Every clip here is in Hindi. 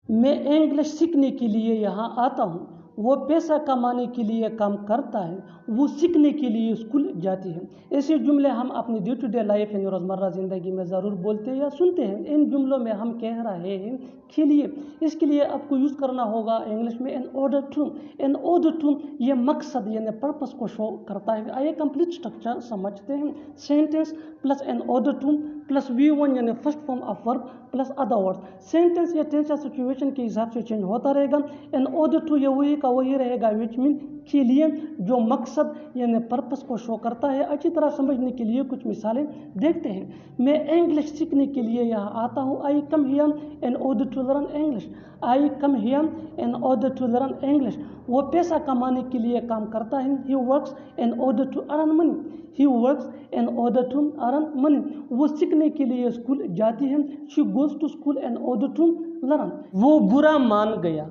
मैं इंग्लिश सीखने के लिए यहाँ आता हूँ। वो पैसा कमाने के लिए काम करता है। वो सीखने के लिए स्कूल जाती है। ऐसे जुमले हम अपनी डे टू डे लाइफ यानी रोज़मर्रा ज़िंदगी में ज़रूर बोलते हैं या सुनते हैं। इन जुमलों में हम कह रहे हैं खेलिए। इसके लिए आपको यूज़ करना होगा इंग्लिश में इन ऑर्डर टू ये मकसद यानी पर्पस को शो करता है। आइए कंप्लीट स्ट्रक्चर समझते हैं। सेंटेंस प्लस इन ऑर्डर टू प्लस V1 यानी first form of verb plus other words. Sentence या टेंस या सिचुएशन के हिसाब से चेंज होता रहेगा। इन ऑर्डर टू ये वही का वही रहेगा विच मीन के लिए, जो मकसद यानी पर्पस को शो करता है। अच्छी तरह समझने के लिए कुछ मिसालें देखते हैं। मैं इंग्लिश सीखने के लिए यहाँ आता हूँ। I come here in order to learn English. I come here in order to learn English. वो पैसा कमाने के लिए काम करता है। He works in order to earn money. He works in order to earn money. वो सीखने के लिए स्कूल जाती है। She goes to school in order to learn. वो बुरा मान गया।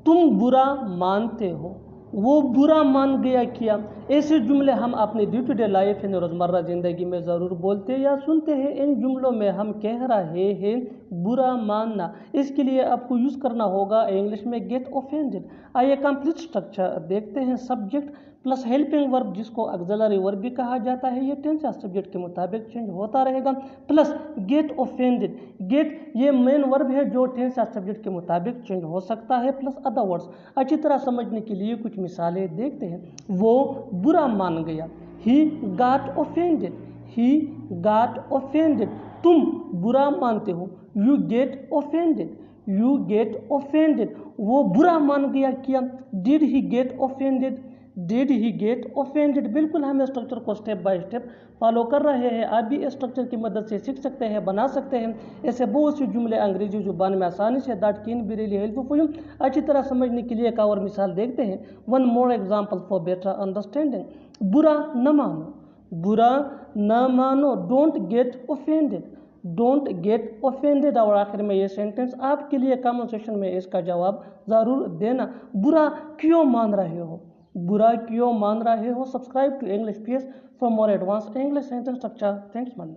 तुम बुरा मानते हो। वो बुरा मान गया किया। ऐसे जुमले हम अपने डे टू डे लाइफ यानी रोज़मर्रा ज़िंदगी में ज़रूर बोलते या सुनते हैं। इन जुमलों में हम कह रहे हैं बुरा मानना। इसके लिए आपको यूज़ करना होगा इंग्लिश में गेट ऑफेंडेड। आइए कंप्लीट स्ट्रक्चर देखते हैं। सब्जेक्ट प्लस हेल्पिंग वर्ब जिसको ऑक्सिलरी वर्ब भी कहा जाता है, ये टेंस या सब्जेक्ट के मुताबिक चेंज होता रहेगा। Plus get offended. गेट ये मेन वर्ब है जो टेंस या सब्जेक्ट के मुताबिक चेंज हो सकता है। Plus other words. अच्छी तरह समझने के लिए कुछ मिसालें देखते हैं। वो बुरा मान गया। He got offended. He got offended. तुम बुरा मानते हो। You get offended. You get offended. वो बुरा मान गया किया। Did he get offended. Did he get offended. बिल्कुल हम स्ट्रक्चर को स्टेप बाय स्टेप फॉलो कर रहे हैं। आप भी स्ट्रक्चर की मदद से सीख सकते हैं, बना सकते हैं। ऐसे बहुत से जुमले अंग्रेजी जुबान में आसानी say that can be really helpful for you. अच्छी तरह समझने के लिए एक और मिसाल देखते हैं। One more example for better understanding. बुरा न मानो। बुरा न मानो। Don't get offended. Don't get offended. और आखिर में ये सेंटेंस आपके लिए कमेंट सेक्शन में इसका जवाब ज़रूर देना। बुरा क्यों मान रहे हो। बुरा क्यों मान रहे हो। Subscribe to English PS for more advance English sentence structure. Thanks man.